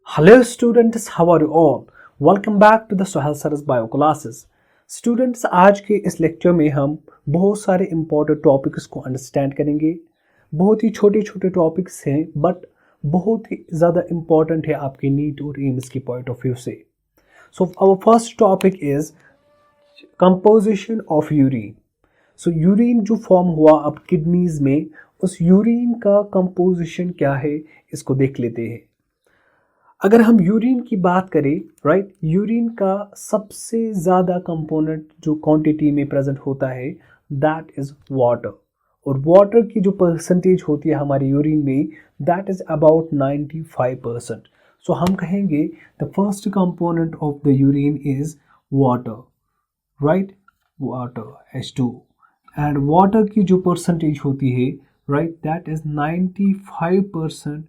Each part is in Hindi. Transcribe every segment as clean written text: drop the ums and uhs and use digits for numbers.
Hello students, how are you all? Welcome back to the Sohail Sir's Bio Classes. Students, आज के इस लेक्चर में हम बहुत सारे इम्पोर्टेंट टॉपिक्स को अंडरस्टैंड करेंगे। बहुत ही छोटे छोटे टॉपिक्स हैं बट बहुत ही ज़्यादा इम्पोर्टेंट है आपके नीट और एम्स की पॉइंट ऑफ व्यू से। So our first topic is composition of urine. So urine जो फॉर्म हुआ अब किडनीज में, उस यूरिन का कंपोजिशन क्या है इसको देख लेते हैं। अगर हम यूरिन की बात करें, राइट, यूरिन का सबसे ज़्यादा कंपोनेंट जो क्वांटिटी में प्रेजेंट होता है दैट इज़ वाटर। और वाटर की जो परसेंटेज होती है हमारे यूरिन में दैट इज़ अबाउट 95%। सो हम कहेंगे the first component of the urine is water, right, water H2। And water की जो परसेंटेज होती है, right, that is 95%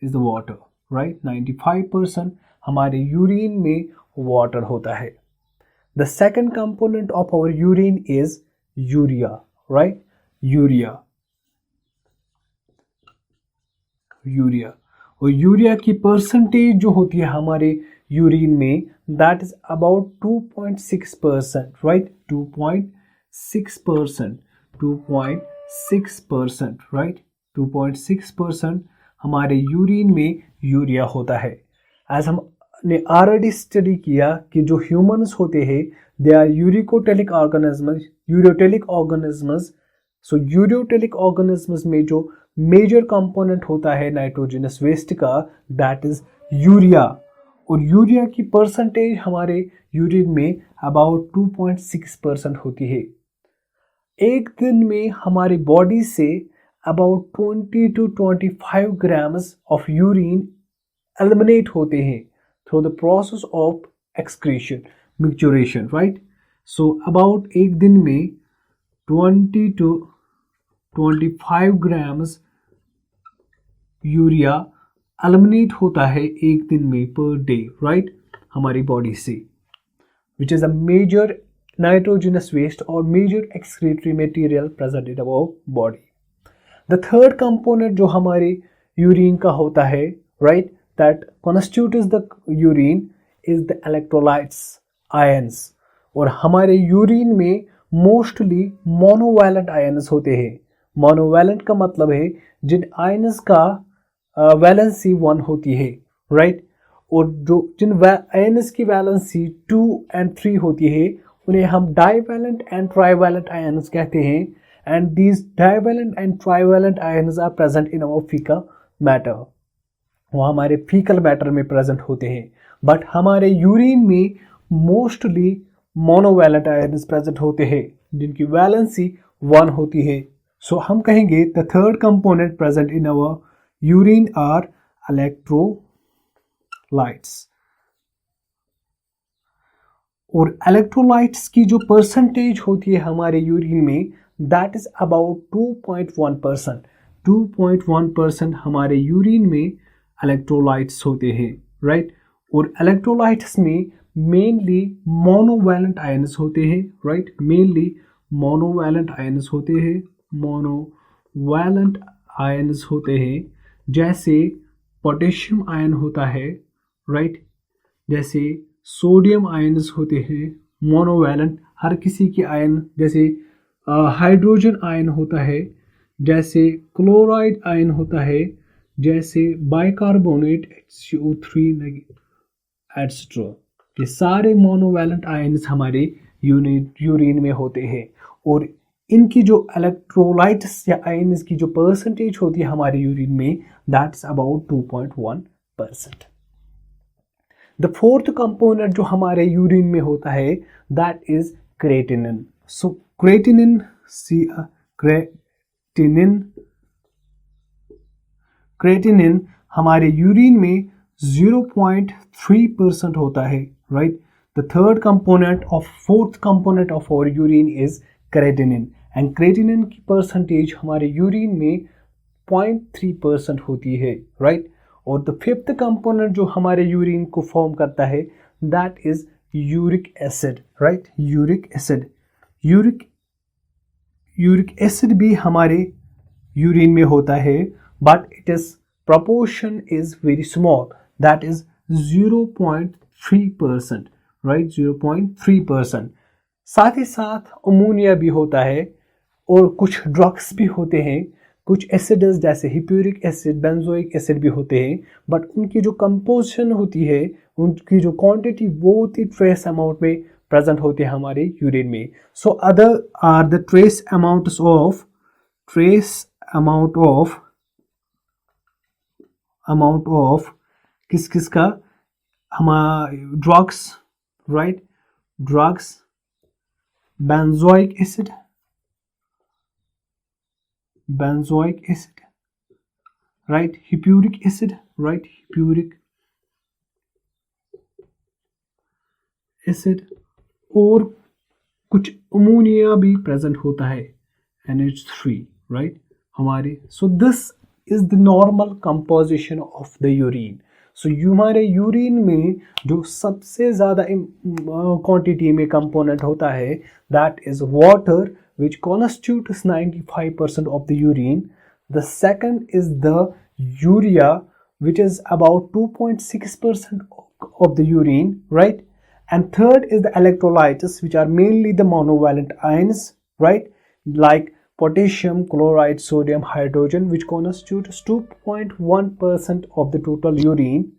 is the water, right. 95% हमारे यूरिन में वाटर होता है। The second component of our urine is urea, right, urea. और यूरिया की परसेंटेज जो होती है हमारे यूरिन में that is about 2.6%, right, 2.6%, 2.6%, right, 2.6% हमारे यूरिन में यूरिया होता है। एज हमने ऑलरेडी स्टडी किया कि जो ह्यूमंस होते हैं they are uricotelic organisms, ureotelic organisms. So ureotelic organisms में जो मेजर कंपोनेंट होता है नाइट्रोजनस वेस्ट का दैट इज यूरिया। और यूरिया की परसेंटेज हमारे यूरिन में अबाउट 2.6% होती है। एक दिन में हमारी बॉडी से about 20 to 25 grams of urine eliminate होते हैं through the process of excretion, micturition, right? So about एक दिन में 20 to 25 grams यूरिया eliminate होता है एक दिन में per day, right? हमारी बॉडी से, which is a major nitrogenous waste or major excretory material present in our body. The third component जो हमारे यूरिन का होता है, right, that constitutes the urine is the electrolytes, ions. और हमारे यूरिन में मोस्टली मोनोवैलेंट आयंस होते हैं। मोनोवैलेंट का मतलब है जिन आयंस का वैलेंसी 1 होती है, राइट। और जो जिन आयंस की वैलेंसी 2 and 3 होती है उन्हें हम डाईवैलेंट एंड ट्राईवैलेंट आयंस कहते हैं। And these divalent and trivalent ions are present in our fecal matter. वो हमारे fecal matter में present होते हैं। बट हमारे यूरिन में मोस्टली मोनोवैलेंट आयंस प्रेजेंट होते हैं जिनकी वैलेंसी 1 होती है। सो हम कहेंगे the third component present in our urine are electrolytes. और इलेक्ट्रोलाइट्स की जो परसेंटेज होती है हमारे यूरिन में दैट इज अबाउट 2.1%। 2.1% हमारे यूरिन में इलेक्ट्रोलाइट्स होते हैं, राइट। और इलेक्ट्रोलाइट्स में मेनली मोनोवैलेंट आयंस होते हैं, राइट, मेनली मोनोवैलेंट आयंस होते हैं, मोनोवैलेंट आयंस होते हैं। जैसे पोटेशियम आयन होता है, राइट, जैसे सोडियम आयंस होते हैं मोनोवैलेंट, हर किसी के आयन, जैसे हाइड्रोजन आयन होता है, जैसे क्लोराइड आयन होता है, जैसे बाइकार्बोनेट HCO3 एटसेट्रा। ये सारे मोनोवैलेंट आयन्स हमारे यूरिन में होते हैं। और इनकी जो इलेक्ट्रोलाइट्स या आयन्स की जो परसेंटेज होती है हमारे यूरिन में that's about 2.1%। The fourth component जो हमारे यूरिन में होता है that is creatinine. So creatinine हमारे यूरिन में 0.3% होता है, right. The third component of fourth component of our urine is creatinine. And creatinine की परसेंटेज हमारे यूरिन में 0.3% होती है, राइट। और द फिफ्थ कंपोनेंट जो हमारे यूरिन को फॉर्म करता है that is uric acid, right, uric acid. Uric acid भी हमारे यूरिन में होता है but it is proportion is very small, that is 0.3%, right, 0.3%। साथ ही साथ अमोनिया भी होता है और कुछ ड्रग्स भी होते हैं, कुछ एसिड्स जैसे हिप्यूरिक एसिड, बेंजोइक एसिड भी होते हैं, बट उनकी जो कंपोजिशन होती है, उनकी जो क्वांटिटी बहुत ही ट्रेस अमाउंट में प्रेजेंट होती है हमारे यूरिन में। So other are the trace amount of किस किस का, हमारा drugs, right, drugs, benzoic acid, right, hippuric acid, right, hippuric acid, और कुछ अमोनिया भी प्रेजेंट होता है, NH3, राइट, हमारे। So this is the normal composition of the urine. So हमारे यूरिन में जो सबसे ज़्यादा क्वांटिटी में कंपोनेंट होता है, that is water, which constitutes 95% of the urine. The second is the urea, which is about 2.6% of the urine, right? And third is the electrolytes, which are mainly the monovalent ions, right? Like potassium, chloride, sodium, hydrogen, which constitutes 2.1% of the total urine.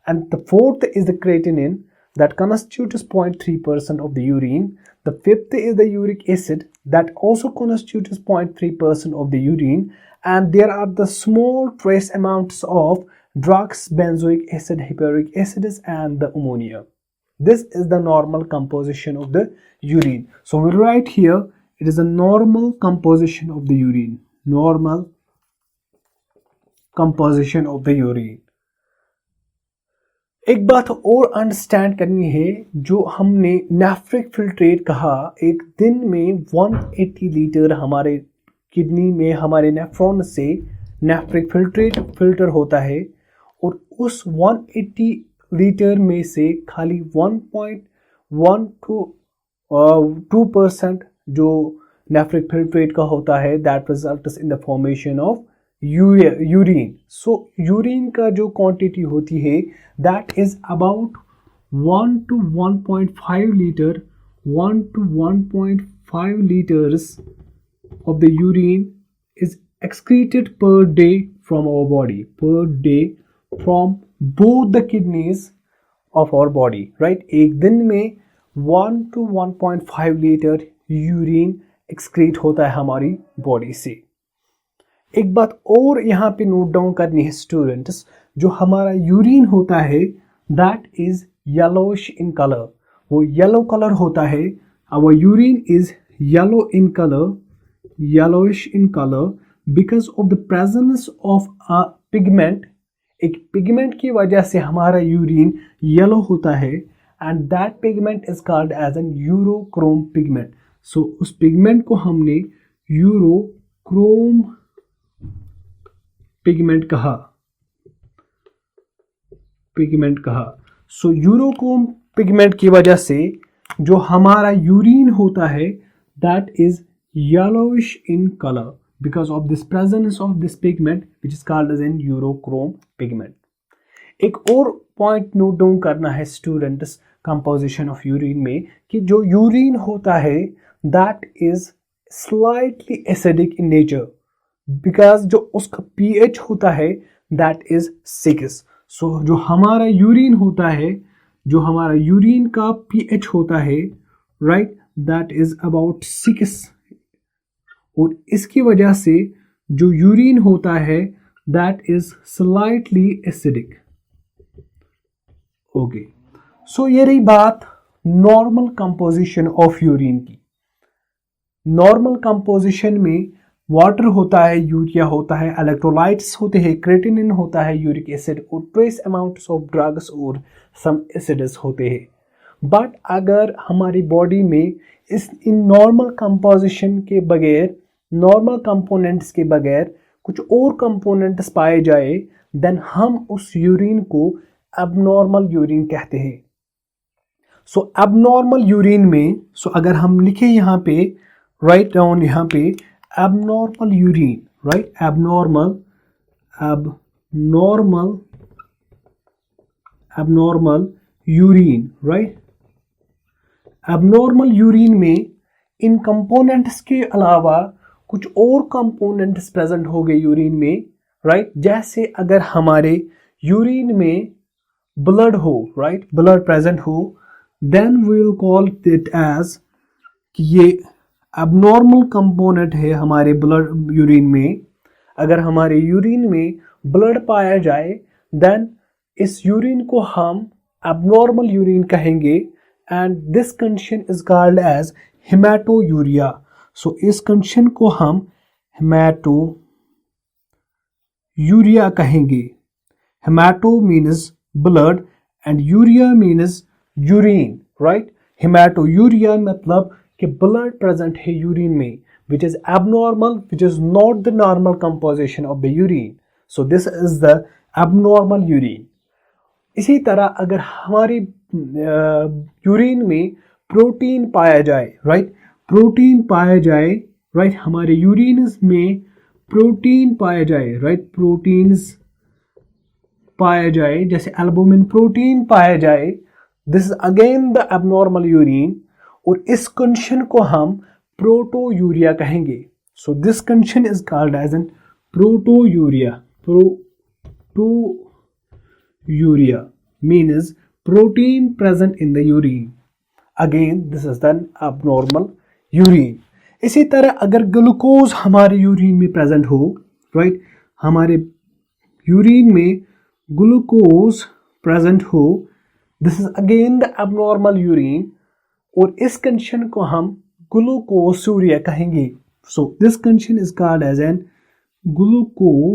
And the fourth is the creatinine, that constitutes 0.3% of the urine. The fifth is the uric acid, that also constitutes 0.3% of the urine. And there are the small trace amounts of drugs, benzoic acid, hippuric acids, and the ammonia. This is the normal composition of the urine. So we write here, it is a normal composition of the urine. Normal composition of the urine. एक बात और अंडरस्टैंड करनी है, जो हमने नेफ्रिक फिल्ट्रेट कहा, एक दिन में 180 लीटर हमारे किडनी में, हमारे नेफ्रॉन से नेफ्रिक फिल्ट्रेट फिल्टर होता है, और उस 180 लीटर में से खाली 1.1 to 2% जो नेफ्रिक फिल्ट्रेट का होता है, that results in the formation of urine. So urine का जो क्वांटिटी होती है, that is about 1 to 1.5 litre, 1 to 1.5 liters of the urine is excreted per day from our body, per day from both the kidneys of our body, right? एक दिन में 1 to 1.5 लीटर यूरिन एक्सक्रीट होता है हमारी बॉडी से। एक बात और यहाँ पे नोट डाउन करनी है स्टूडेंट्स, जो हमारा यूरिन होता है, that is yellowish in colour, वो येलो कलर होता है। Our urine is yellow in colour, yellowish in colour, because of the presence of a pigment. एक पिगमेंट की वजह से हमारा यूरिन येलो होता है, and that pigment is called as an urochrome pigment. So उस पिगमेंट को हमने यूरोक्रोम पिगमेंट कहा। सो यूरोक्रोम पिगमेंट की वजह से जो हमारा यूरिन होता है, that is yellowish in colour because of this presence of this pigment which is called as an urochrome pigment. एक और पॉइंट नोट डाउन करना है स्टूडेंट्स कंपोजिशन ऑफ यूरिन में, कि जो यूरिन होता है, that is slightly acidic in nature, because जो उसका pH होता है, दैट इज 6। सो जो हमारा यूरिन होता है, जो हमारा यूरिन का pH होता है, राइट, दैट इज अबाउट 6, और इसकी वजह से जो यूरिन होता है, that is slightly acidic. Okay, so ये रही बात नॉर्मल कंपोजिशन ऑफ यूरिन की। नॉर्मल कंपोजिशन में वाटर होता है, यूरिया होता है, इलेक्ट्रोलाइट्स होते हैं, क्रेटिनिन होता है, यूरिक एसिड, और ट्रेस अमाउंट्स ऑफ ड्रग्स और सम एसिड्स होते हैं। बट अगर हमारी बॉडी में इन नॉर्मल कंपोजिशन के बगैर, नॉर्मल कंपोनेंट्स के बगैर कुछ और कंपोनेंट्स पाए जाए, देन हम उस यूरिन को एबनॉर्मल यूरिन कहते हैं। सो एबनॉर्मल यूरिन में, सो अगर हम लिखें यहाँ पे, राइट डाउन यहाँ पे, abnormal urine, right, abnormal abnormal urine, right? abnormal urine में इन कंपोनेंट्स के अलावा कुछ और कंपोनेंट्स प्रेजेंट हो गए यूरिन में, राइट? जैसे अगर हमारे यूरिन में ब्लड हो, राइट, ब्लड प्रेजेंट हो, then we will call it as कि ये abnormal कंपोनेंट है हमारे ब्लड यूरिन में। अगर हमारे यूरिन में ब्लड पाया जाए देन इस यूरिन को हम abnormal यूरिन कहेंगे and this condition is called as haematuria. So इस कंडीशन को हम हेमाटोयूरिया कहेंगे। Haemato means blood and urea means urine, right? Haematuria मतलब कि ब्लड प्रेजेंट है यूरिन में which is abnormal, which is not the normal composition of the urine. So this is the abnormal urine. इसी तरह अगर हमारी यूरिन में प्रोटीन पाया जाए, राइट, प्रोटीन पाया जाए, राइट, हमारे यूरिन में प्रोटीन पाया जाए, राइट, प्रोटीन्स पाया जाए, जैसे एल्बुमिन प्रोटीन पाया जाए, this is again the abnormal urine और इस कंडीशन को हम प्रोटोयूरिया कहेंगे। So this condition is called as an proteinuria. Proteinuria means protein present in the urine. Again this is the abnormal urine. इसी तरह अगर ग्लूकोज हमारे यूरिन में प्रेजेंट हो, राइट, हमारे यूरिन में ग्लूकोज प्रेजेंट हो, this is again the abnormal urine और इस कंडीशन को हम ग्लूकोसूरिया कहेंगे। So this condition is called as an glucosuria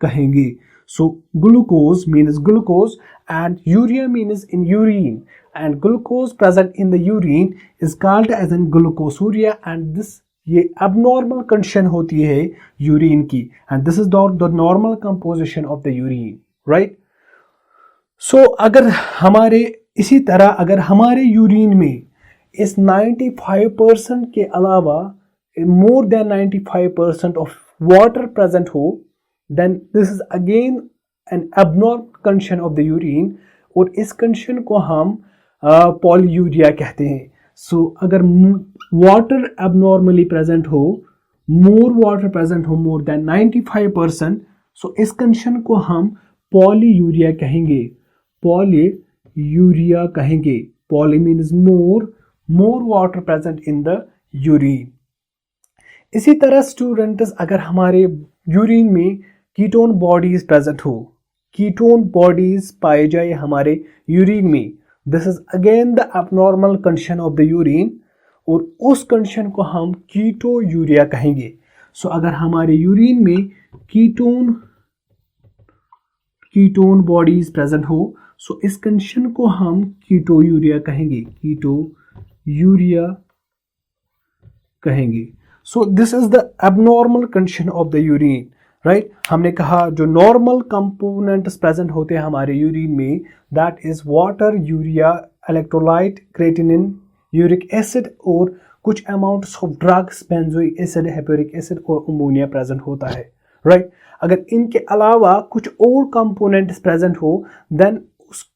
कहेंगे। So glucose means glucose and urea means in urine and glucose present in the urine is called as an glucosuria and this ये एबनॉर्मल कंडीशन होती है यूरिन की and this is the normal composition of the urine, right? So अगर हमारे इसी तरह अगर हमारे यूरिन में इस 95% के अलावा more than 95% of water present हो, then this is again an abnormal condition of the urine और इस कंडीशन को हम पॉलीयूरिया कहते हैं। सो अगर वाटर एबनॉर्मली प्रेजेंट हो, मोर वाटर प्रेजेंट हो मोर देन 95%, सो इस कंडीशन को हम पॉलीयूरिया कहेंगे। पॉलीयूरिया कहेंगे। Poly means more water present in the urine. इसी तरह स्टूडेंट्स अगर हमारे यूरिन में कीटोन बॉडीज प्रेजेंट हो, कीटोन बॉडीज पाए जाए हमारे यूरिन में, this is again the abnormal condition of the urine और उस कंडीशन को हम कीटोयूरिया कहेंगे। सो अगर हमारे यूरिन में कीटोन बॉडीज प्रेजेंट हो, सो इस कंडीशन को हम कीटोयूरिया कहेंगे। कीटोयूरिया कहेंगे। So this is the abnormal condition of the urine, right? हमने कहा जो नॉर्मल कंपोनेंट्स प्रेजेंट होते हैं हमारे यूरिन में, that is water, urea, electrolyte, creatinine, uric acid और कुछ amounts of drugs, benzoic acid, hippuric acid और अमोनिया प्रेजेंट होता है, राइट? अगर इनके अलावा कुछ और कंपोनेंट्स प्रेजेंट हो देन उस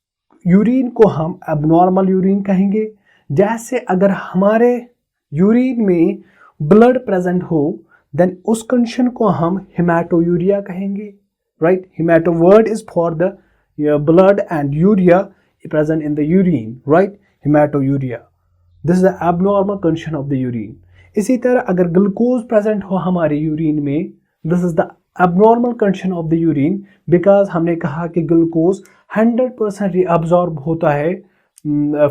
यूरिन को हम एबनॉर्मल यूरिन कहेंगे। जैसे अगर हमारे यूरिन में ब्लड प्रेजेंट हो देन उस कंडीशन को हम हेमाटोयूरिया कहेंगे, right? Haemato word is for the blood and urea present in the urine, right? Haematuria, this is the abnormal condition of the urine. इसी तरह अगर ग्लूकोज प्रेजेंट हो हमारे यूरिन में, this is the abnormal condition of the urine because हमने कहा कि ग्लूकोज 100% reabsorb होता है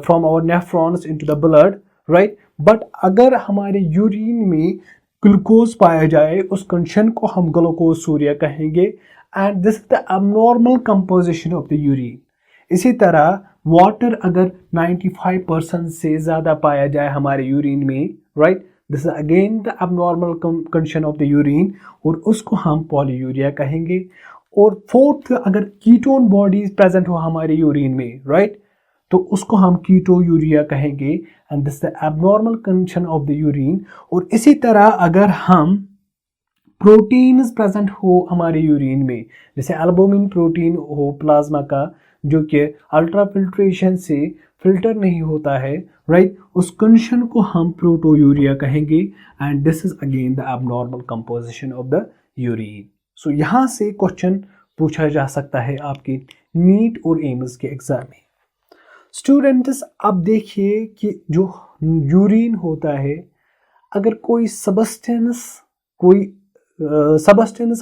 from our nephrons into the blood, right? But अगर हमारे यूरिन में ग्लूकोज पाया जाए उस कंडीशन को हम ग्लूकोसूरिया कहेंगे and this is the abnormal composition of the urine. इसी तरह वाटर अगर 95% से ज़्यादा पाया जाए हमारे यूरिन में, right? This is again the abnormal condition of the urine और उसको हम पॉलीयूरिया कहेंगे। और फोर्थ, अगर कीटोन बॉडीज प्रेजेंट हो हमारे यूरिन में, राइट, तो उसको हम कीटोयूरिया कहेंगे and this the abnormal condition of the urine. और इसी तरह अगर हम प्रोटीन्स प्रेजेंट हो हमारे यूरिन में, जैसे एल्बुमिन प्रोटीन हो प्लाज्मा का, जो कि अल्ट्रा फिल्ट्रेशन से फिल्टर नहीं होता है, राइट, उस कंडीशन को हम प्रोटोयूरिया कहेंगे। And this is again the abnormal composition of the urine. So यहाँ से क्वेश्चन पूछा जा सकता है आपके नीट और एम्स के एग्जाम में। स्टूडेंट्स, अब देखिए कि जो यूरिन होता है, अगर कोई सबस्टेंस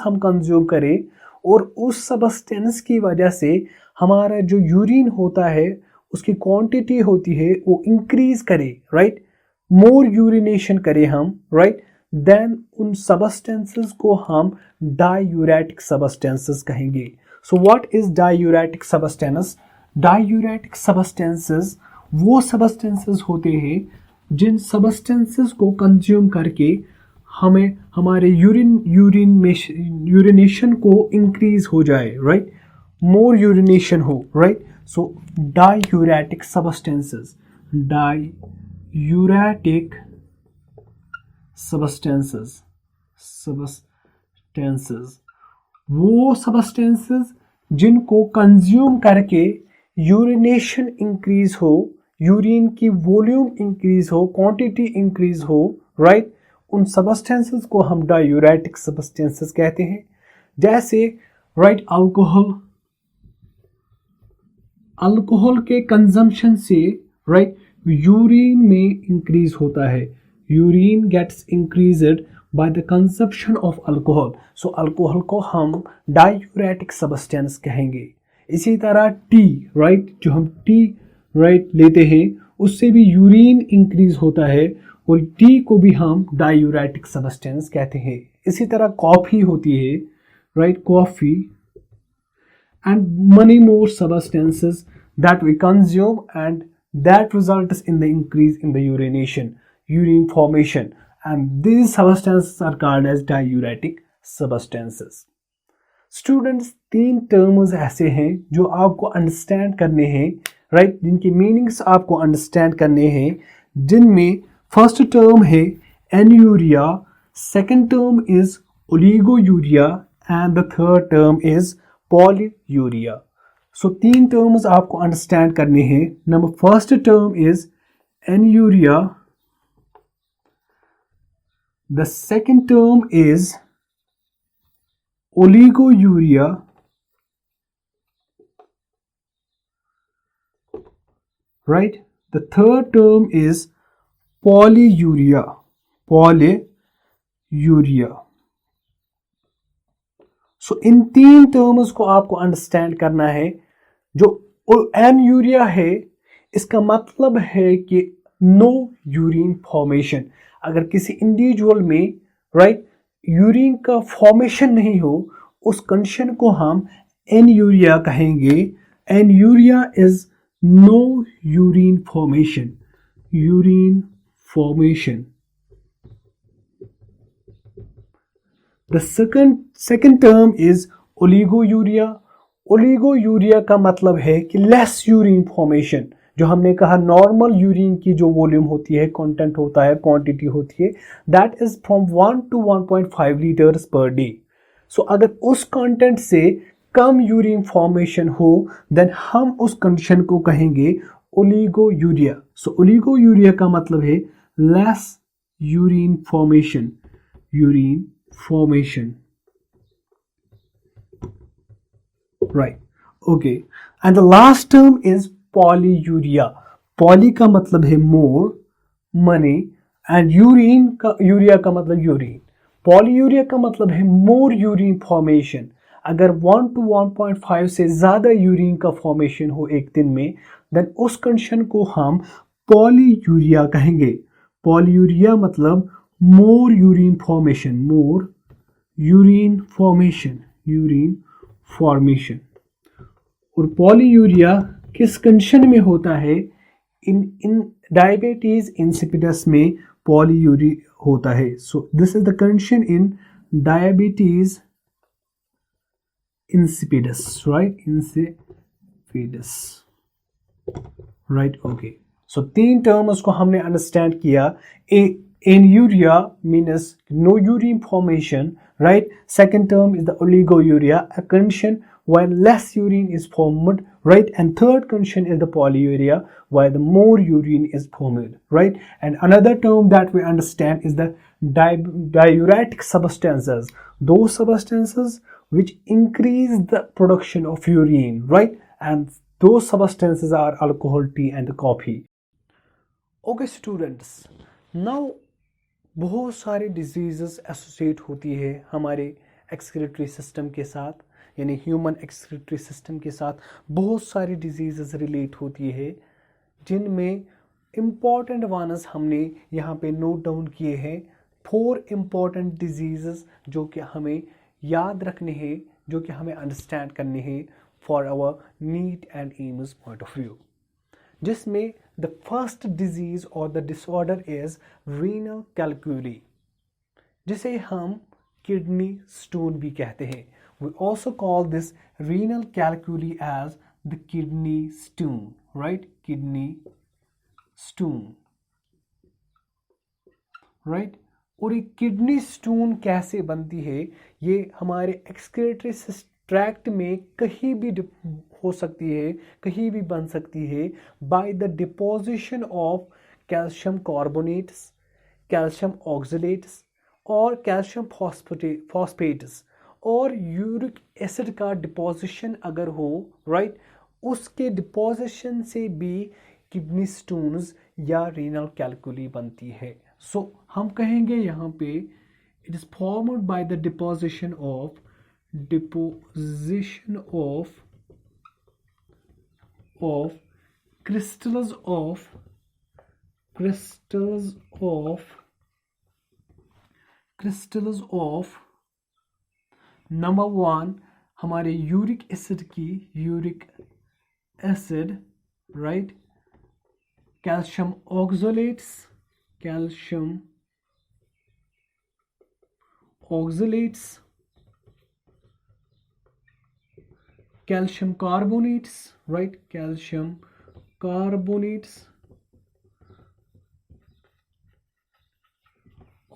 हम कंज्यूम करें और उस सबस्टेंस की वजह से हमारा जो यूरिन होता है उसकी क्वांटिटी होती है वो इंक्रीज करे, राइट, मोर यूरिनेशन करें हम, राइट, देन उन सबस्टेंसेस को हम डायूरेटिक सबस्टेंसेस कहेंगे। So what is diuretic substance? Diuretic substances वो सबस्टेंसेस होते हैं जिन सबस्टेंसेस को कंज्यूम करके हमें हमारे यूरिनेशन को इंक्रीज हो जाए, राइट, मोर यूरिनेशन हो, right. So diuretic substances, diuretic substances वो सबस्टेंसेस जिनको कंज्यूम करके यूरिनेशन इंक्रीज हो, यूरिन की वॉल्यूम इंक्रीज हो, क्वांटिटी इंक्रीज हो, राइट, उन सबस्टेंसेस को हम डायूरेटिक सबस्टेंसेस कहते हैं। जैसे, राइट, अल्कोहल के कंजम्पशन से, राइट, यूरिन में इंक्रीज होता है, urine gets increased by the consumption of alcohol. So alcohol को हम डायूरेटिक सबस्टेंस कहेंगे। इसी तरह टी, राइट, जो हम टी, राइट, लेते हैं उससे भी यूरिन इंक्रीज होता है और टी को भी हम डायूरेटिक सबस्टेंस कहते हैं। इसी तरह कॉफ़ी होती है, right, coffee and many more substances that we consume, and that results in the increase in the urine formation, and these substances are called as diuretic substances. Students, 3 terms ऐसे हैं जो आपको अंडरस्टैंड करने हैं, राइट, जिनकी मीनिंग्स आपको अंडरस्टैंड करने हैं, जिनमें फर्स्ट टर्म है anuria, second term is oliguria and the third term is polyuria. So 3 terms आपको अंडरस्टैंड करने हैं। Number first term is anuria, the second term is oliguria, right, the third term is polyuria. So इन 3 टर्म्स को आपको अंडरस्टैंड करना है। जो एन्यूरिया है इसका मतलब है कि नो यूरिन फॉर्मेशन। अगर किसी इंडिविजुअल में, राइट, यूरिन का फॉर्मेशन नहीं हो, उस कंडीशन को हम एन्यूरिया कहेंगे। Anuria is no urine formation, The second term is oliguria. Oliguria का मतलब है कि लेस यूरिन फॉर्मेशन। जो हमने कहा नॉर्मल यूरिन की जो वॉल्यूम होती है, कंटेंट होता है, क्वांटिटी होती है, that is from 1 to 1.5 litres per day. So अगर उस कंटेंट से कम यूरिन फॉर्मेशन हो, देन हम उस कंडीशन को कहेंगे ओलिगोयूरिया। सो ओलिगोयूरिया का मतलब है less urine formation, right, okay, and the last term is polyuria. poly का मतलब है more, money, and यूरिया का मतलब यूरिन। पॉलीयूरिया का मतलब है मोर यूरिन फॉर्मेशन। अगर 1 to 1.5 से ज़्यादा यूरिन का फॉर्मेशन हो एक दिन में, देन उस कंडीशन को हम पॉलीयूरिया कहेंगे। पॉलीयूरिया मतलब मोर यूरिन फॉर्मेशन। और पॉलीयूरिया किस कंडीशन में होता है? इन डायबिटीज इंसिपिडस में पॉलीयूरिया होता है। सो this is the condition in diabetes insipidus, right, okay. So 3 terms को हमने अंडरस्टैंड किया। anuria means no urine formation, right? Second term is the oliguria, a condition where less urine is formed, right? And third condition is the polyuria, where the more urine is formed, right? And another term that we understand is the diuretic substances, those substances which increase the production of urine, right? And those substances are alcohol, tea and coffee. Okay students, now बहुत सारे डिजीज़ एसोसिएट होती है हमारे एक्सक्रीटरी सिस्टम के साथ, यानी ह्यूमन एक्सक्रीटरी सिस्टम के साथ बहुत सारी डिजीज़ रिलेट होती है, जिनमें इम्पॉर्टेंट वनस हमने यहाँ पे नोट डाउन किए हैं। 4 इम्पॉर्टेंट डिजीज़ जो कि हमें याद रखने हैं, जो कि हमें अंडरस्टैंड करने हैं for our NEET and AIIMS point of view, जिसमें द फर्स्ट डिजीज और the disorder is renal calculi, जिसे हम किडनी स्टोन भी कहते हैं। We also call this renal calculi as the kidney stone, right? Kidney stone, right? और ये किडनी स्टोन कैसे बनती है? ये हमारे एक्सक्रीटरी ट्रैक्ट में कहीं भी हो सकती है, कहीं भी बन सकती है by the deposition of calcium carbonates, calcium oxalates और कैल्शियम फॉस्फेट्स और यूरिक एसिड का डिपोजिशन अगर हो, राइट, उसके डिपोजिशन से भी किडनी स्टोन्स या रीनल कैलकुली बनती है। सो हम कहेंगे यहाँ पे it is formed by the deposition of crystals of number 1 हमारे uric acid, right? Calcium oxalates, calcium carbonates, right? Calcium carbonates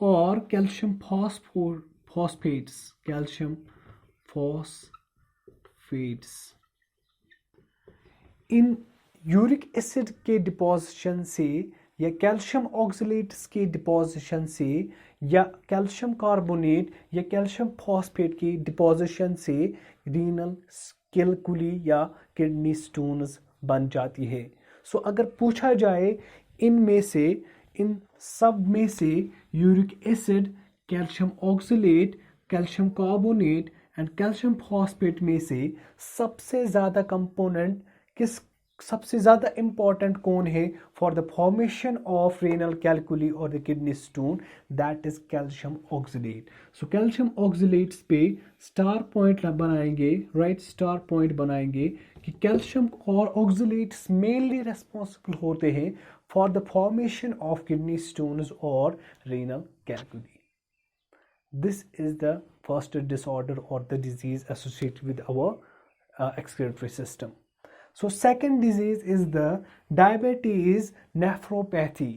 or calcium phosphates, calcium phosphates। In uric acid के डिपोजिशन से या कैल्शियम ऑक्सलेट्स के डिपोजिशन से या कैल्शियम कार्बोनेट या कैल्शियम फॉस्फेट के डिपोजिशन से रीनल कैलकुली या किडनी स्टोन्स बन जाती है। सो अगर पूछा जाए इन सब में से uric acid, calcium oxalate, calcium carbonate and calcium phosphate में से सबसे ज़्यादा कंपोनेंट सबसे ज़्यादा इंपॉर्टेंट कौन है for the formation of renal calculi और the kidney stone? That is calcium oxalate. So calcium oxalates पे स्टार पॉइंट बनाएंगे, राइट? स्टार पॉइंट बनाएंगे कि कैल्शियम और ऑक्सलेट्स मेनली रेस्पॉन्सिबल होते हैं for the formation of kidney stones और renal calculi. This is the first disorder और the disease associated with our excretory system. So second disease is the diabetes nephropathy.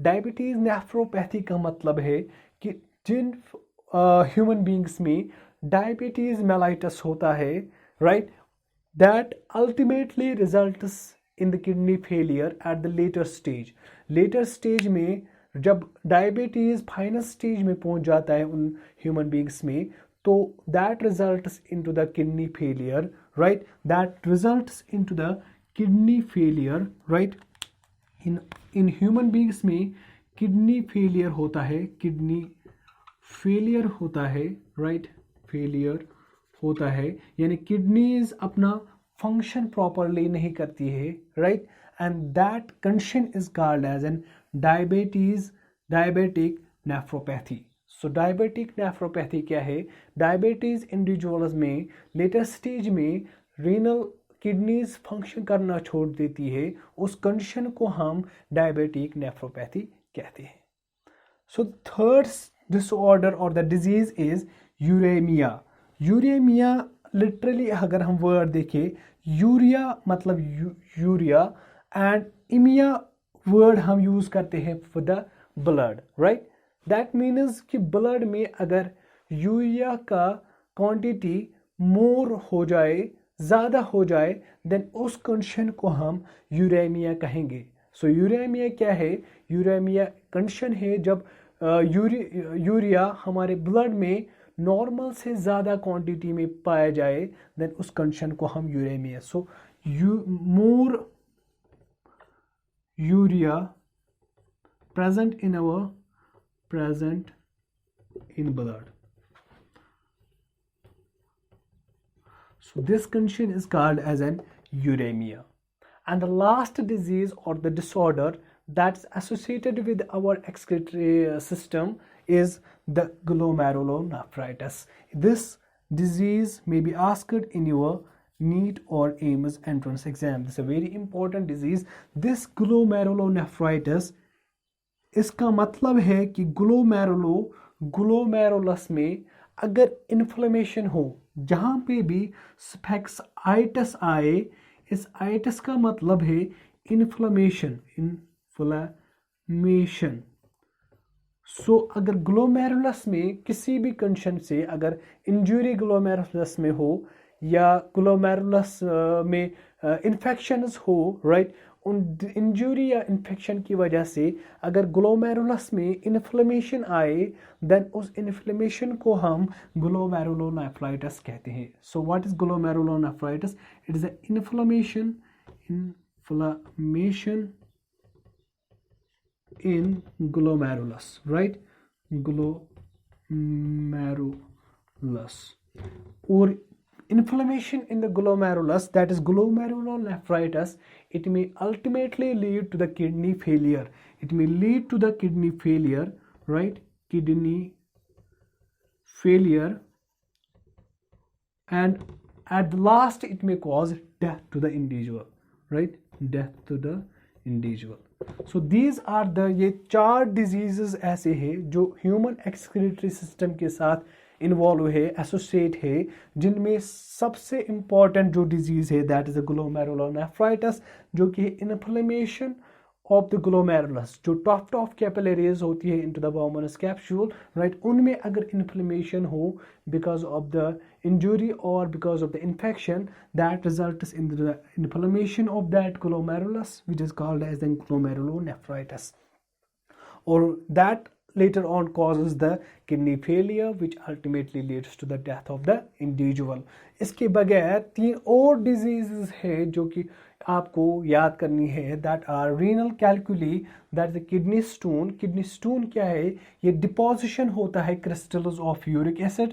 Diabetes nephropathy का मतलब है कि जिन ह्यूमन बींग्स में डायबिटीज मेलाइटस होता है, right, that ultimately results in the kidney failure at the later stage. Later stage में जब डायबिटीज फाइनल स्टेज में पहुंच जाता है उन ह्यूमन बींग्स में, तो that results into the kidney failure, right? That results into the kidney failure, right? in human beings में kidney failure होता है, kidney failure होता है, right? failure होता है, यानी kidneys अपना function properly नहीं करती है, right? and that condition is called as an diabetic nephropathy. So diabetic nephropathy क्या है? डायबिटीज़ इंडिविजुअल्स में लेटर स्टेज में रीनल किडनीज फंक्शन करना छोड़ देती है, उस कंडीशन को हम डायबिटिक नेफ्रोपैथी कहते हैं। सो थर्ड डिसऑर्डर और the disease is uremia. Uremia literally अगर हम वर्ड देखें, यूरिया मतलब यूरिया एंड इमिया वर्ड हम यूज़ करते हैं for the blood, right. That means कि ब्लड में अगर यूरिया का क्वांटिटी मोर हो जाए, ज़्यादा हो जाए, देन उस कंडीशन को हम यूरेमिया कहेंगे। सो यूरेमिया क्या है? यूरेमिया कंडीशन है जब यूरिया हमारे ब्लड में नॉर्मल से ज़्यादा क्वांटिटी में पाया जाए, देन उस कंडीशन को हम uremia. So more urea present in blood. So this condition is called as an uremia. And the last disease or the disorder that's associated with our excretory system is the glomerulonephritis. This disease may be asked in your NEET or AIMS entrance exam. This is a very important disease. This glomerulonephritis, इसका मतलब है कि ग्लोमेरुलस में अगर इन्फ्लेमेशन हो, जहाँ पे भी स्फैक्स आइटस आए, इस आइटस का मतलब है इन्फ्लेमेशन। सो अगर ग्लोमेरुलस में किसी भी कंडीशन से अगर इंजरी ग्लोमेरुलस में हो या ग्लोमेरुलस में इन्फेक्शंस हो, राइट, उन इंजरी या इन्फेक्शन की वजह से अगर ग्लोमेरुलस में इन्फ्लेमेशन आए, देन उस इन्फ्लेमेशन को हम ग्लोमेरुलोनेफ्राइटिस कहते हैं। So what is glomerulonephritis? It is a inflammation in glomerulus, right? Glomerulus, or inflammation in the glomerulus, that is glomerulonephritis, it may ultimately lead to the kidney failure. It may lead to the kidney failure, right? Kidney failure, and at the last it may cause death to the individual, right? Death to the individual. So these are the, ये 4 diseases ऐसे हैं जो ह्यूमन एक्सक्रीटरी सिस्टम के साथ इन्वॉल्व है, एसोसिएट है, जिनमें सबसे इम्पॉर्टेंट जो डिजीज़ है दैट इज़ द ग्लोमेरुलोनेफ्राइटिस, जो कि इन्फ्लेमेशन ऑफ द ग्लोमेरुलस, जो टॉप ऑफ कैपिलरीज होती है into the Bowman's capsule, right, उनमें अगर इन्फ्लेमेशन हो बिकॉज ऑफ द इंजुरी और because of the infection, that results in the inflammation of that glomerulus which is called as the glomerulonephritis, or that later on causes the kidney failure which ultimately leads to the death of the individual. इसके बगैर 3 और diseases है जो कि आपको याद करनी है, that are renal calculi, that the kidney stone. kidney stone क्या है? ये deposition होता है crystals of uric acid,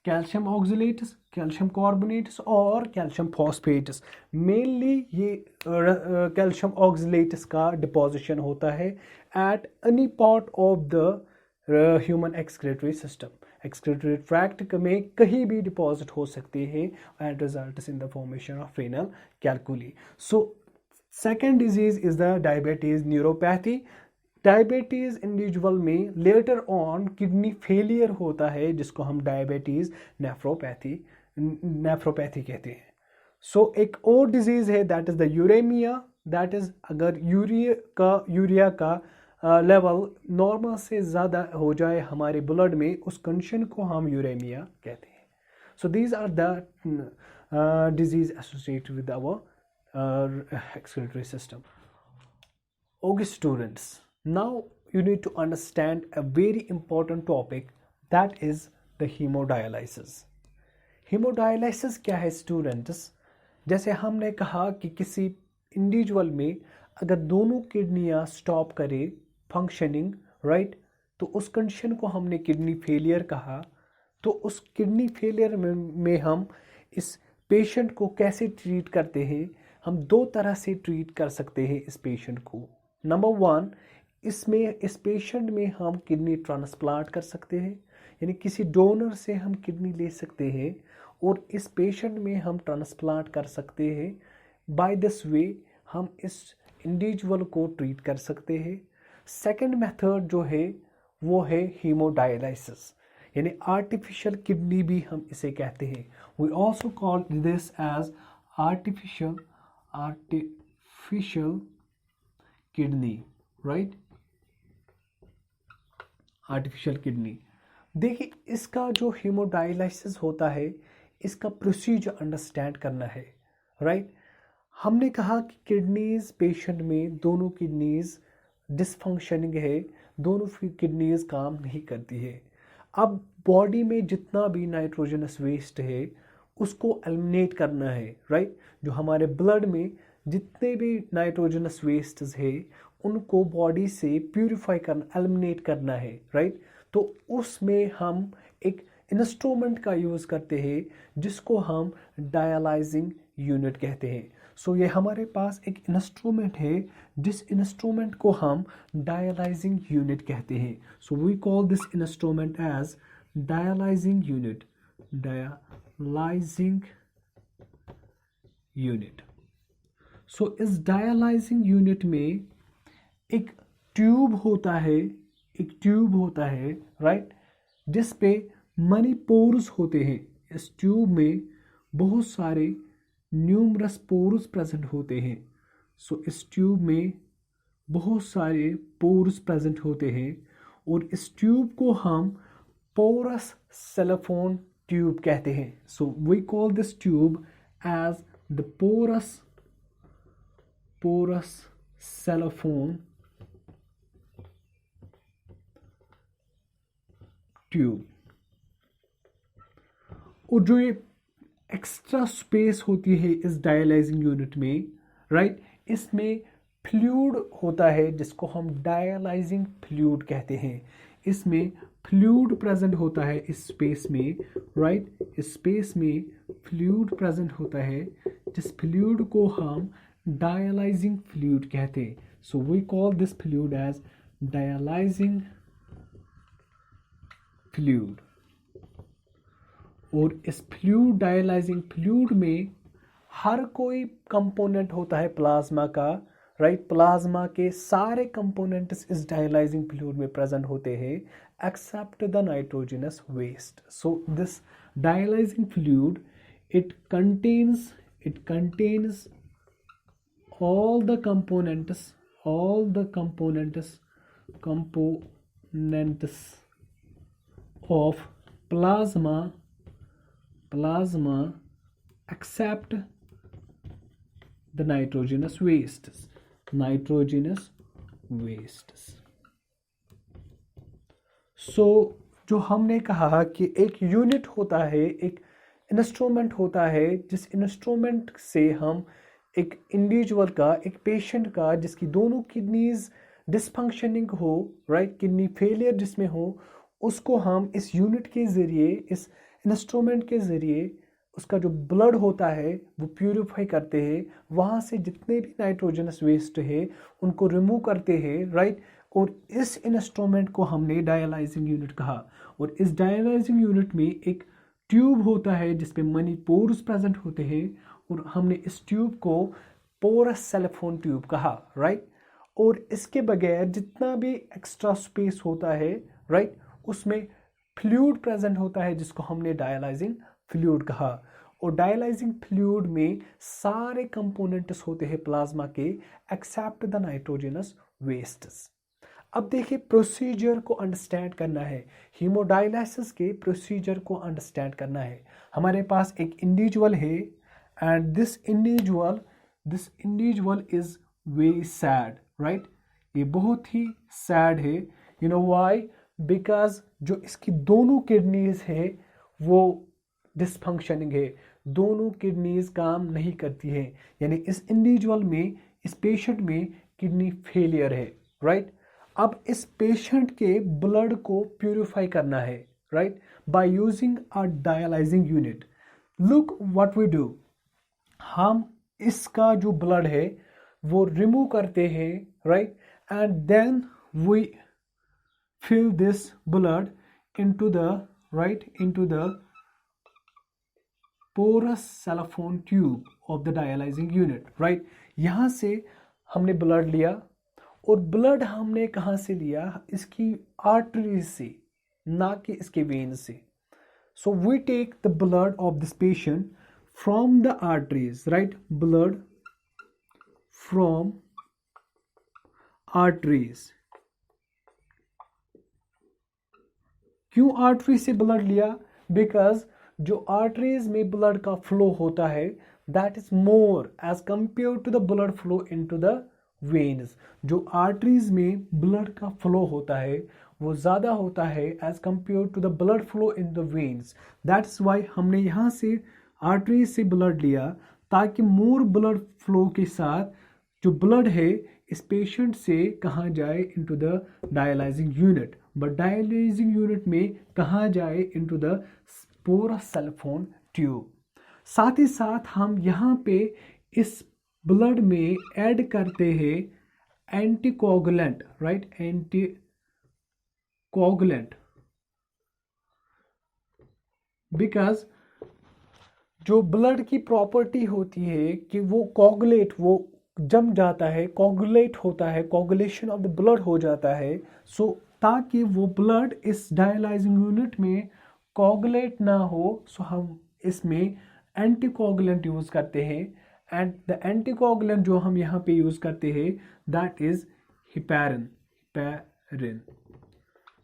calcium oxalates, calcium carbonates और कैल्शियम फॉस्फेट्स। मेनली ये कैल्शियम ऑक्सलेट्स का डिपोजिशन होता है at any part of the human excretory system. Excretory tract में कहीं भी डिपॉजिट हो सकते हैं and results in the formation of renal calculi. So second disease is the diabetes neuropathy. Diabetes individual में लेटर ऑन किडनी फेलियर होता है जिसको हम डायबिटीज़ नेफ्रोपैथी कहते हैं। सो एक और डिजीज़ है that is the uremia, that is अगर यूरिया का लेवल नॉर्मल से ज़्यादा हो जाए हमारे ब्लड में, उस कंडीशन को हम यूरेमिया कहते हैं। So these are the disease associated with our excretory system. Okay students, now you need to understand a very important topic, that is the hemodialysis. Hemodialysis क्या है स्टूडेंट्स? जैसे हमने कहा कि किसी इंडिविजुअल में अगर दोनों किडनियाँ स्टॉप करे फंक्शनिंग, राइट, तो उस कंडीशन को हमने किडनी फेलियर कहा। तो उस किडनी फेलियर में हम इस पेशेंट को कैसे ट्रीट करते हैं? हम 2 तरह से ट्रीट कर सकते हैं इस पेशेंट को। नंबर 1, इस पेशेंट में हम किडनी ट्रांसप्लांट कर सकते हैं, यानी किसी डोनर से हम किडनी ले सकते हैं और इस पेशेंट में हम ट्रांसप्लांट कर सकते हैं। बाय दिस वे हम इस इंडिविजुअल को ट्रीट कर सकते हैं। सेकंड मेथड जो है वो है हीमोडायलिसिस, यानी आर्टिफिशियल किडनी भी हम इसे कहते हैं। We also call this as artificial kidney, right. Artificial kidney. देखिए इसका जो हीमोडायलिसिस होता है इसका प्रोसीजर अंडरस्टैंड करना है, राइट। हमने कहा कि किडनीज पेशेंट में दोनों किडनीज डिसफंक्शनिंग है, दोनों किडनीज काम नहीं करती है। अब बॉडी में जितना भी नाइट्रोजनस वेस्ट है उसको एलिमिनेट करना है, राइट। जो हमारे ब्लड में जितने भी नाइट्रोजनस वेस्ट है उनको बॉडी से प्यूरिफाई करना, एलिमिनेट करना है, राइट। तो उसमें हम एक इंस्ट्रूमेंट का यूज़ करते हैं जिसको हम डायलाइजिंग यूनिट कहते हैं। सो ये हमारे पास एक इंस्ट्रूमेंट है जिस इंस्ट्रूमेंट को हम डायलाइजिंग यूनिट कहते हैं। So we call this instrument as dialysing unit, dialysing unit. So इस डायलाइजिंग यूनिट में एक ट्यूब होता है, एक ट्यूब होता है, राइट, जिस पे मनी पोर्स होते हैं। इस ट्यूब में बहुत सारे न्यूमरस पोर्स प्रेजेंट होते हैं। सो इस ट्यूब में बहुत सारे पोर्स प्रेजेंट होते हैं और इस ट्यूब को हम पोरस सेलोफोन ट्यूब कहते हैं। So we call this tube as the porous cellophane tube. और जो ये एक्स्ट्रा स्पेस होती है इस डायलाइजिंग यूनिट में, राइट, इसमें फ्लूइड होता है जिसको हम डायलाइजिंग फ्लूइड कहते हैं। इसमें फ्लूइड प्रेजेंट होता है इस स्पेस में, राइट। इस स्पेस में फ्लूइड प्रेजेंट होता है जिस फ्लूइड को हम डायलाइजिंग फ्लूइड कहते हैं। So we call this fluid as dialysing fluid. और इस फ्लूइड, डायलाइजिंग फ्लूइड में हर कोई कंपोनेंट होता है प्लाज्मा का, राइट। प्लाज्मा के सारे कंपोनेंट्स इस डायलाइजिंग फ्लूइड में प्रेजेंट होते हैं except the nitrogenous waste. So this dialysing fluid it contains all the components of plasma except the nitrogenous wastes. सो जो हमने कहा कि एक यूनिट होता है, एक इंस्ट्रूमेंट होता है जिस इंस्ट्रूमेंट से हम एक इंडिविजुअल का, एक पेशेंट का जिसकी दोनों किडनीज डिसफंक्शनिंग हो, राइट, किडनी फेलियर जिसमें हो, उसको हम इस यूनिट के ज़रिए, इस इंस्ट्रूमेंट के ज़रिए उसका जो ब्लड होता है वो प्यूरिफाई करते हैं, वहाँ से जितने भी नाइट्रोजनस वेस्ट है उनको रिमूव करते हैं, राइट। और इस इंस्ट्रूमेंट को हमने डायलाइजिंग यूनिट कहा। और इस डायलाइजिंग यूनिट में एक ट्यूब होता है जिसपे मनी पोर्स प्रेजेंट होते हैं और हमने इस ट्यूब को पोरस सेलोफोन ट्यूब कहा, राइट। और इसके बगैर जितना भी एक्स्ट्रा स्पेस होता है, राइट, उसमें फ्लूइड प्रेजेंट होता है जिसको हमने डायलाइजिंग फ्लूइड कहा। और डायलाइजिंग फ्लूइड में सारे कंपोनेंट्स होते हैं प्लाज्मा के एक्सेप्ट द नाइट्रोजनस वेस्ट्स। अब देखिए प्रोसीजर को अंडरस्टैंड करना है, हीमोडायलिसिस के प्रोसीजर को अंडरस्टैंड करना है। हमारे पास एक इंडिविजुअल है and this individual is very sad, right. ये बहुत ही सैड है। You know why? बिकॉज जो इसकी दोनों किडनीज है वो डिसफंक्शनिंग है, दोनों किडनीज काम नहीं करती है, यानी इस इंडिविजुअल में, इस पेशेंट में किडनी फेलियर है, राइट। अब इस पेशेंट के ब्लड को प्यूरिफाई करना है, right, by using a dialysing unit. Look what we do, हम इसका जो ब्लड है वो रिमूव करते हैं, right, and then we fill this blood into the porous cellophane tube of the dialyzing unit, right। यहाँ से हमने ब्लड लिया और ब्लड हमने कहाँ से लिया? इसकी आर्टरीज से, ना कि इसके वेन से। So we take the blood of this patient from the arteries, right, blood from arteries, क्यों आर्टरी से ब्लड लिया? बिकॉज जो आर्टरीज में ब्लड का फ्लो होता है that is more as compare to the blood flow into the veins. जो आर्टरीज में ब्लड का फ्लो होता है वो ज़्यादा होता है as compare to the blood flow in the veins. That's why हमने यहाँ से आर्टरीज से ब्लड लिया ताकि मोर ब्लड फ्लो के साथ जो ब्लड है इस पेशेंट से कहाँ जाए into the dialysing unit. But dialysing unit में कहाँ जाए into the porous cellophane tube. साथ ही साथ हम यहाँ पे इस ब्लड में ऐड करते हैं एंटीकोगुलेंट, राइट, एंटीकोगुलेंट। बिकॉज जो ब्लड की प्रॉपर्टी होती है कि वो कोगुलेट, वो जम जाता है, कोगुलेट होता है, कोगुलेशन ऑफ द ब्लड हो जाता है। सो ताकि वो ब्लड इस डायलाइजिंग यूनिट में कोगुलेट ना हो, सो हम इसमें एंटीकोगुलेंट यूज़ करते हैं। एंड द एंटीकोगुलेंट जो हम यहाँ पे यूज़ करते हैं दैट इज़ हिपैरिन।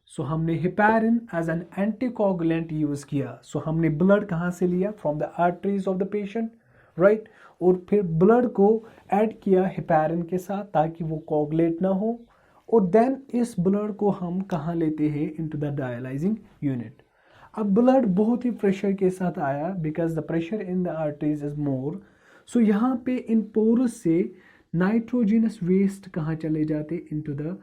सो हमने heparin as an anticoagulant use किया। सो हमने ब्लड कहाँ से लिया? From the arteries of the patient, right. और फिर ब्लड को ऐड किया हिपैरिन के साथ ताकि वो कोगुलेट ना हो। और देन इस ब्लड को हम कहाँ लेते हैं? Into the dialysing unit. अब ब्लड बहुत ही प्रेशर के साथ आया because the pressure in the arteries is more. So यहाँ पे इन पोरस से नाइट्रोजिनस वेस्ट कहाँ चले जाते? Into the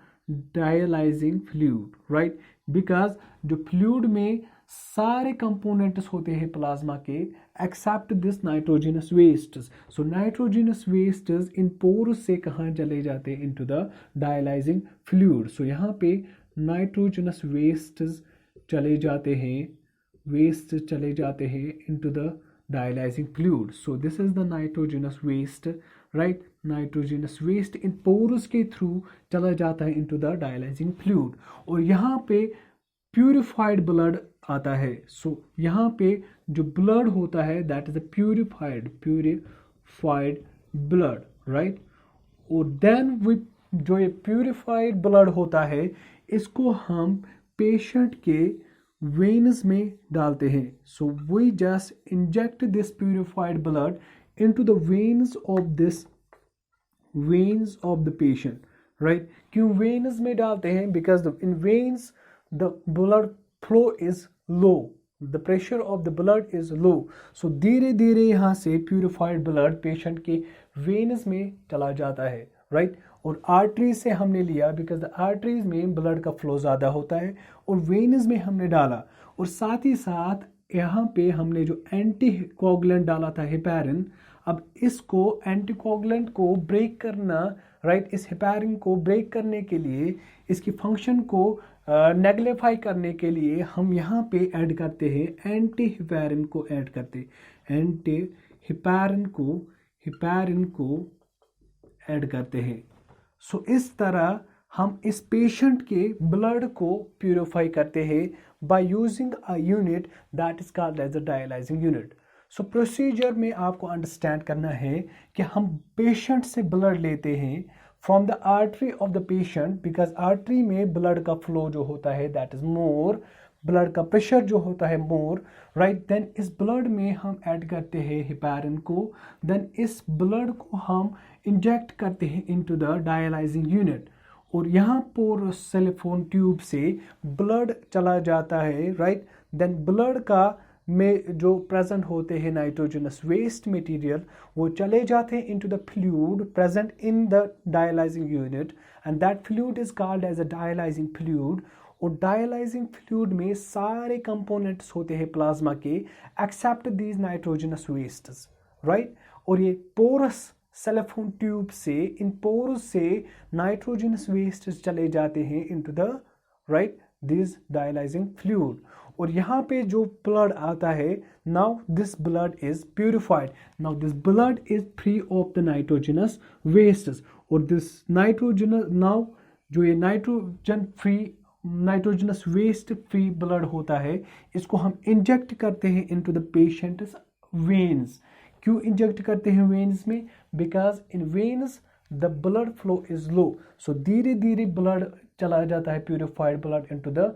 dialysing fluid, right. Because जो फ्लूइड में सारे कंपोनेंट्स होते हैं प्लाज्मा के except this nitrogenous wastes. So nitrogenous wastes इन पोरस से कहाँ चले जाते हैं? Into the dialysing fluid. So यहाँ पे नाइट्रोजिनस वेस्ट्स चले जाते हैं, वेस्ट चले जाते हैं into the dialysing fluid. So this is the nitrogenous waste, right. Nitrogenous waste in porous के थ्रू चला जाता है इनटू द डायलाइजिंग फ्लूइड। और यहाँ पे प्यूरिफाइड ब्लड आता है। सो यहाँ पे जो ब्लड होता है that is a purified blood, right. और देन जो ये प्यूरिफाइड ब्लड होता है इसको हम पेशेंट के वेन्स में डालते हैं। So we just inject this purified blood into the veins of the patient, right. क्यों वेन्स में डालते हैं? Because in veins the blood flow is low, the pressure of the blood is low. So धीरे धीरे यहाँ से प्यूरिफाइड ब्लड पेशेंट के वेन्स में चला जाता है, राइट। और आर्टरीज से हमने लिया बिकॉज द आर्टरीज में ब्लड का फ्लो ज़्यादा होता है और वेन्स में हमने डाला। और साथ ही साथ यहाँ पे हमने जो एंटीकोगुलेंट डाला था हिपैरिन, अब इसको एंटीकोगुलेंट को ब्रेक करना, राइट, इस हिपैरिन को ब्रेक करने के लिए, इसकी फंक्शन को नेगलिफाई करने के लिए हम यहाँ पे ऐड करते हैं एंटी हिपैरिन को ऐड करते, एंटी हिपैरिन को ऐड करते हैं। सो इस तरह हम इस पेशेंट के ब्लड को प्यूरिफाई करते हैं by using a unit that is called as a dialysing unit. So procedure में आपको अंडरस्टैंड करना है कि हम पेशेंट से ब्लड लेते हैं from the artery of the patient because artery में ब्लड का फ्लो जो होता है दैट इज मोर, ब्लड का प्रेशर जो होता है मोर, राइट। देन इस ब्लड में हम ऐड करते हैं हिपैरिन को। देन इस ब्लड को हम इंजेक्ट करते हैं इनटू द डायलाइजिंग यूनिट। और यहाँ पोरस सेलोफोन ट्यूब से ब्लड चला जाता है, राइट। देन ब्लड का में जो प्रेजेंट होते हैं नाइट्रोजनस वेस्ट मटेरियल वो चले जाते हैं into the fluid present in the dialysing unit and that fluid is called as a dialysing fluid. और डायलाइजिंग फ्लूइड में सारे कंपोनेंट्स होते हैं प्लाज्मा के except these nitrogenous wastes, right. और ये पोरस सेलोफोन ट्यूब से, इन पोर्स से नाइट्रोजनस वेस्ट चले जाते हैं into the, right, this dialysing fluid. और यहाँ पे जो ब्लड आता है, now this blood is purified, now this blood is free of the nitrogenous wastes. और दिस नाइट्रोजनस, नाउ जो ये नाइट्रोजनस वेस्ट फ्री ब्लड होता है इसको हम इंजेक्ट करते हैं इनटू द पेशेंट्स वेन्स। क्यों इंजेक्ट करते हैं वेन्स में? Because in veins the blood flow is low. So धीरे धीरे ब्लड चला जाता है purified blood into the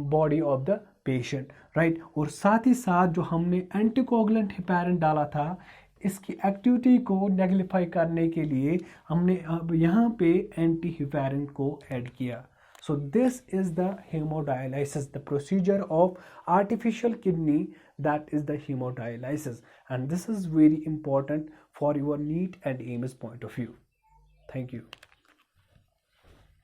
body of the patient, right. और साथ ही साथ जो हमने एंटीकोगुलेंट हेपारिन डाला था, इसकी एक्टिविटी को नेगलिफाई करने के लिए हमने अब यहाँ पे एंटी हेपारिन को ऐड किया। So this is the hemodialysis, the procedure of artificial kidney, that is the hemodialysis, and this is very important for your NEET and AIMS point of view. Thank you.